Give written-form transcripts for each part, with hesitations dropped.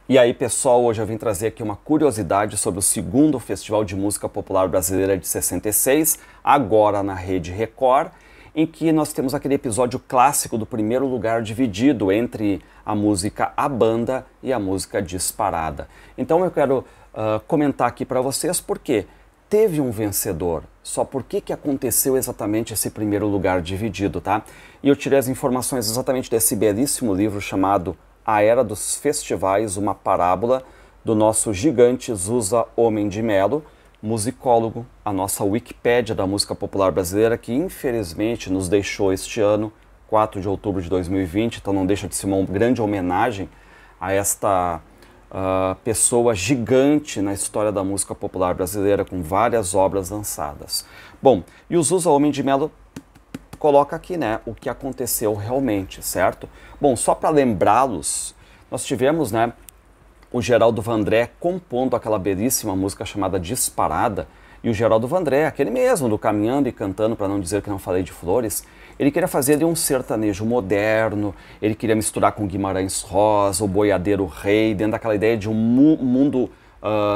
E aí, pessoal, hoje eu vim trazer aqui uma curiosidade sobre o segundo Festival de Música Popular Brasileira de 66, agora na Rede Record, em que nós temos aquele episódio clássico do primeiro lugar dividido entre a música A Banda e a música Disparada. Então eu quero comentar aqui para vocês porque teve um vencedor, só por que aconteceu exatamente esse primeiro lugar dividido, tá? E eu tirei as informações exatamente desse belíssimo livro chamado A Era dos Festivais, uma parábola, do nosso gigante Zusa Homem de Melo, musicólogo, a nossa Wikipédia da música popular brasileira, que infelizmente nos deixou este ano, 4 de outubro de 2020, então não deixa de ser uma grande homenagem a esta pessoa gigante na história da música popular brasileira, com várias obras lançadas. Bom, e o Zusa Homem de Melo coloca aqui, né, o que aconteceu realmente, certo? Bom, só para lembrá-los, nós tivemos, né, o Geraldo Vandré compondo aquela belíssima música chamada Disparada, e o Geraldo Vandré, aquele mesmo do Caminhando e Cantando, para não dizer que não falei de flores, ele queria fazer de um sertanejo moderno, ele queria misturar com Guimarães Rosa, o Boiadeiro Rei, dentro daquela ideia de um mundo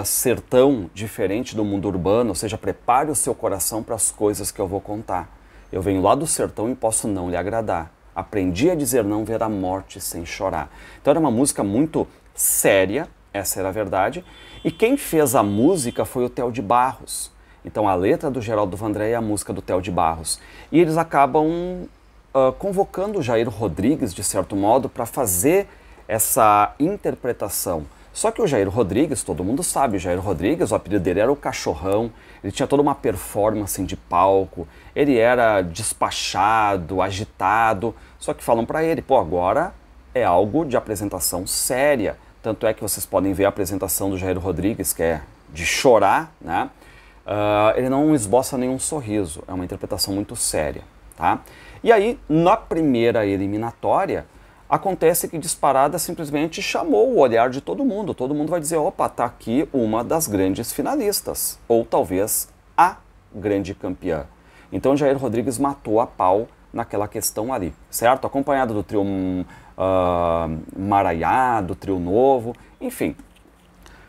sertão diferente do mundo urbano, ou seja, prepare o seu coração para as coisas que eu vou contar. Eu venho lá do sertão e posso não lhe agradar. Aprendi a dizer não, ver a morte sem chorar. Então era uma música muito séria, essa era a verdade, e quem fez a música foi o Theo de Barros. Então a letra do Geraldo Vandré é a música do Theo de Barros. E eles acabam convocando o Jair Rodrigues, de certo modo, para fazer essa interpretação. Só que o Jair Rodrigues, todo mundo sabe, o Jair Rodrigues, o apelido dele era o Cachorrão, ele tinha toda uma performance de palco, ele era despachado, agitado, só que falam para ele, pô, agora é algo de apresentação séria. Tanto é que vocês podem ver a apresentação do Jair Rodrigues, que é de chorar, né? Ele não esboça nenhum sorriso, é uma interpretação muito séria, tá? E aí, na primeira eliminatória, acontece que Disparada simplesmente chamou o olhar de todo mundo vai dizer, opa, tá aqui uma das grandes finalistas, ou talvez a grande campeã. Então Jair Rodrigues matou a pau naquela questão ali, certo? Acompanhado do trio Maraiá, do trio Novo, enfim.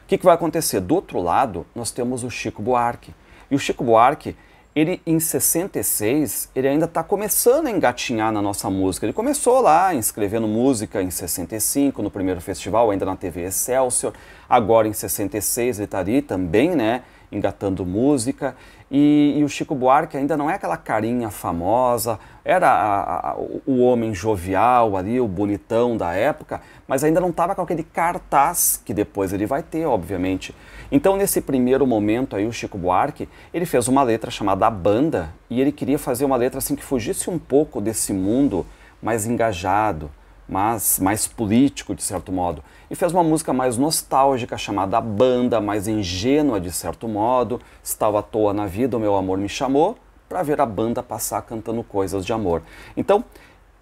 O que vai acontecer? Do outro lado, nós temos o Chico Buarque. E o Chico Buarque, ele em 66, ele ainda está começando a engatinhar na nossa música. Ele começou lá escrevendo música em 65, no primeiro festival, ainda na TV Excelsior. Agora em 66 ele está ali também, né, engatando música. E o Chico Buarque ainda não é aquela carinha famosa, era o homem jovial ali, o bonitão da época, mas ainda não estava com aquele cartaz que depois ele vai ter, obviamente. Então, nesse primeiro momento aí, o Chico Buarque, ele fez uma letra chamada A Banda, e ele queria fazer uma letra assim que fugisse um pouco desse mundo mais engajado, mas mais político, de certo modo. E fez uma música mais nostálgica, chamada A Banda, mais ingênua, de certo modo. Estava à toa na vida, o meu amor me chamou, para ver a banda passar cantando coisas de amor. Então,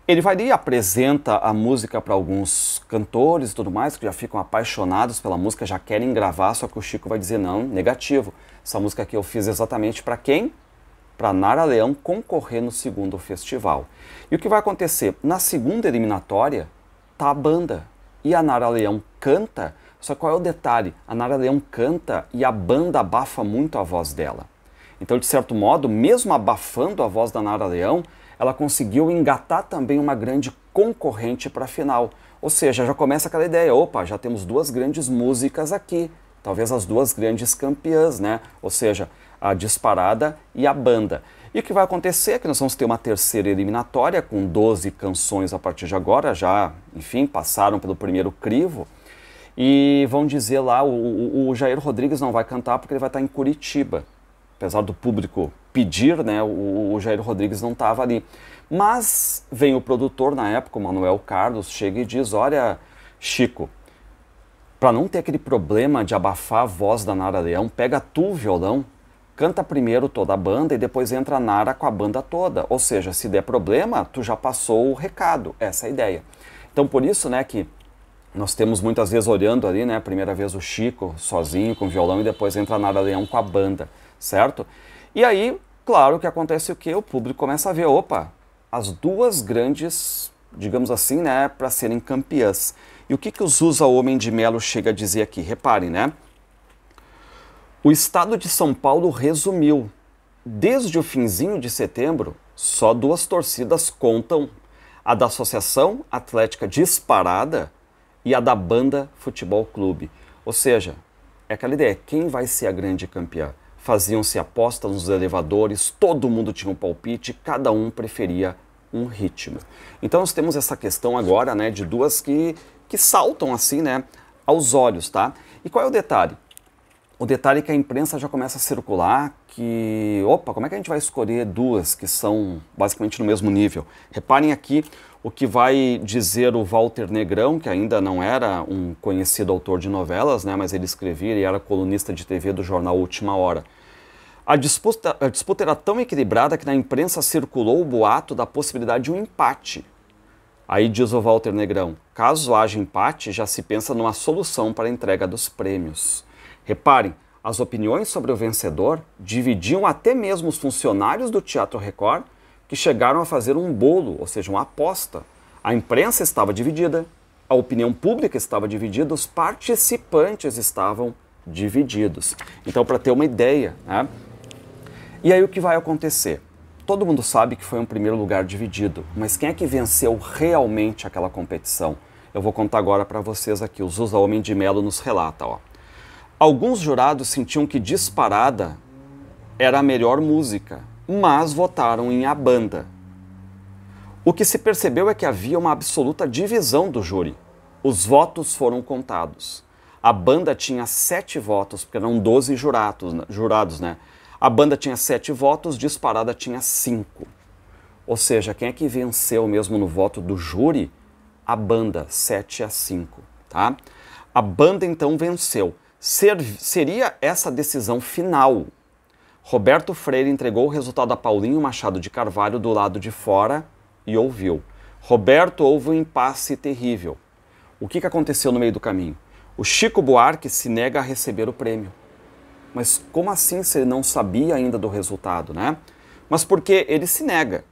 ele vai ali e apresenta a música para alguns cantores e tudo mais, que já ficam apaixonados pela música, já querem gravar, só que o Chico vai dizer, não, negativo. Essa música aqui eu fiz exatamente para quem? Para Nara Leão concorrer no segundo festival. E o que vai acontecer? Na segunda eliminatória, tá a banda. E a Nara Leão canta, só qual é o detalhe? A Nara Leão canta e a banda abafa muito a voz dela. Então, de certo modo, mesmo abafando a voz da Nara Leão, ela conseguiu engatar também uma grande concorrente para a final. Ou seja, já começa aquela ideia, opa, já temos duas grandes músicas aqui, talvez as duas grandes campeãs, né? Ou seja, a Disparada e a Banda. E o que vai acontecer é que nós vamos ter uma terceira eliminatória com 12 canções a partir de agora, já, enfim, passaram pelo primeiro crivo, e vão dizer lá, o Jair Rodrigues não vai cantar porque ele vai estar em Curitiba. Apesar do público pedir, né, o Jair Rodrigues não estava ali. Mas vem o produtor na época, o Manuel Carlos, chega e diz, olha, Chico, para não ter aquele problema de abafar a voz da Nara Leão, pega tu o violão, canta primeiro toda a banda e depois entra a Nara com a banda toda. Ou seja, se der problema, tu já passou o recado. Essa é a ideia. Então, por isso, né, que nós temos muitas vezes olhando ali, né, a primeira vez o Chico sozinho com o violão e depois entra a Nara Leão com a banda, certo? E aí, claro que acontece o quê? O público começa a ver, opa, as duas grandes, digamos assim, né, para serem campeãs. E o que o Zusa Homem de Melo chega a dizer aqui? Reparem, né? O estado de São Paulo resumiu. Desde o finzinho de setembro, só 2 torcidas contam. A da Associação Atlética Disparada e a da Banda Futebol Clube. Ou seja, é aquela ideia, quem vai ser a grande campeã? Faziam-se apostas nos elevadores, todo mundo tinha um palpite, cada um preferia um ritmo. Então nós temos essa questão agora, né, de 2 que saltam assim, né, aos olhos, tá? E qual é o detalhe? O detalhe é que a imprensa já começa a circular que, opa, como é que a gente vai escolher 2 que são basicamente no mesmo nível? Reparem aqui o que vai dizer o Walter Negrão, que ainda não era um conhecido autor de novelas, né, mas ele escrevia e era colunista de TV do jornal Última Hora. A disputa era tão equilibrada que na imprensa circulou o boato da possibilidade de um empate. Aí diz o Walter Negrão, caso haja empate, já se pensa numa solução para a entrega dos prêmios. Reparem, as opiniões sobre o vencedor dividiam até mesmo os funcionários do Teatro Record, que chegaram a fazer um bolo, ou seja, uma aposta. A imprensa estava dividida, a opinião pública estava dividida, os participantes estavam divididos. Então, para ter uma ideia, né? E aí o que vai acontecer? Todo mundo sabe que foi um primeiro lugar dividido, mas quem é que venceu realmente aquela competição? Eu vou contar agora para vocês aqui, o Zusa Homem de Melo nos relata, ó. Alguns jurados sentiam que Disparada era a melhor música, mas votaram em A Banda. O que se percebeu é que havia uma absoluta divisão do júri. Os votos foram contados. A Banda tinha 7 votos, porque eram 12 jurados, né? A Banda tinha 7 votos, Disparada tinha 5. Ou seja, quem é que venceu mesmo no voto do júri? A Banda, 7-5, tá? A Banda então venceu. Seria essa decisão final. Roberto Freire entregou o resultado a Paulinho Machado de Carvalho do lado de fora e ouviu. Roberto houve um impasse terrível. O que aconteceu no meio do caminho? O Chico Buarque se nega a receber o prêmio. Mas como assim se ele não sabia ainda do resultado, né? Mas porque ele se nega.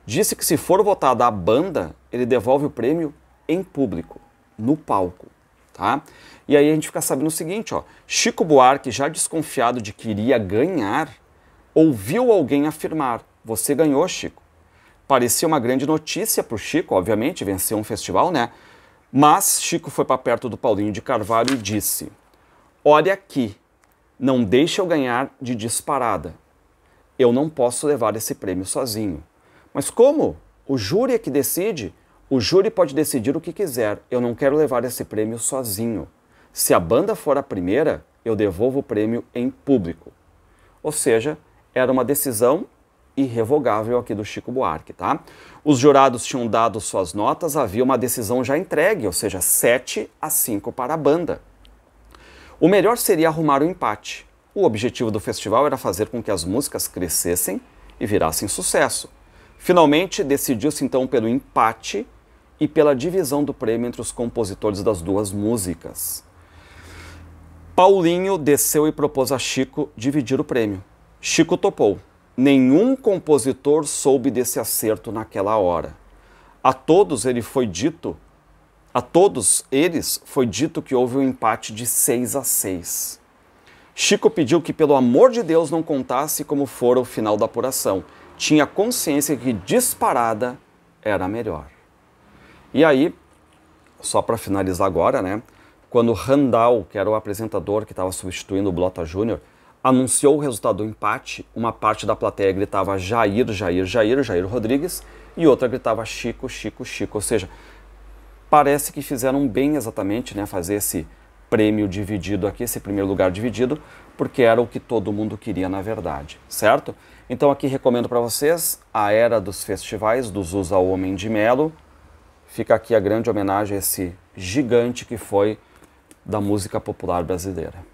Disse que se for votada a Banda, ele devolve o prêmio em público, no palco, tá? E aí a gente fica sabendo o seguinte, ó, Chico Buarque, já desconfiado de que iria ganhar, ouviu alguém afirmar, você ganhou, Chico. Parecia uma grande notícia para o Chico, obviamente, venceu um festival, né? Mas Chico foi para perto do Paulinho de Carvalho e disse, olha aqui, não deixe eu ganhar de Disparada. Eu não posso levar esse prêmio sozinho. Mas como? O júri é que decide. O júri pode decidir o que quiser. Eu não quero levar esse prêmio sozinho. Se a Banda for a primeira, eu devolvo o prêmio em público. Ou seja, era uma decisão irrevogável aqui do Chico Buarque, tá? Os jurados tinham dado suas notas, havia uma decisão já entregue, ou seja, 7-5 para a Banda. O melhor seria arrumar o empate. O objetivo do festival era fazer com que as músicas crescessem e virassem sucesso. Finalmente, decidiu-se então pelo empate e pela divisão do prêmio entre os compositores das 2 músicas. Paulinho desceu e propôs a Chico dividir o prêmio. Chico topou. Nenhum compositor soube desse acerto naquela hora. A todos eles foi dito que houve um empate de 6-6. Chico pediu que, pelo amor de Deus, não contasse como fora o final da apuração. Tinha consciência que Disparada era a melhor. E aí, só para finalizar agora, né? Quando Randall, que era o apresentador que estava substituindo o Blota Júnior, anunciou o resultado do empate, uma parte da plateia gritava Jair Rodrigues e outra gritava Chico, Chico, Chico. Ou seja, parece que fizeram bem exatamente, né, fazer esse prêmio dividido aqui, esse primeiro lugar dividido, porque era o que todo mundo queria na verdade, certo? Então aqui recomendo para vocês A Era dos Festivais, do Zusa Homem de Melo. Fica aqui a grande homenagem a esse gigante que foi da música popular brasileira.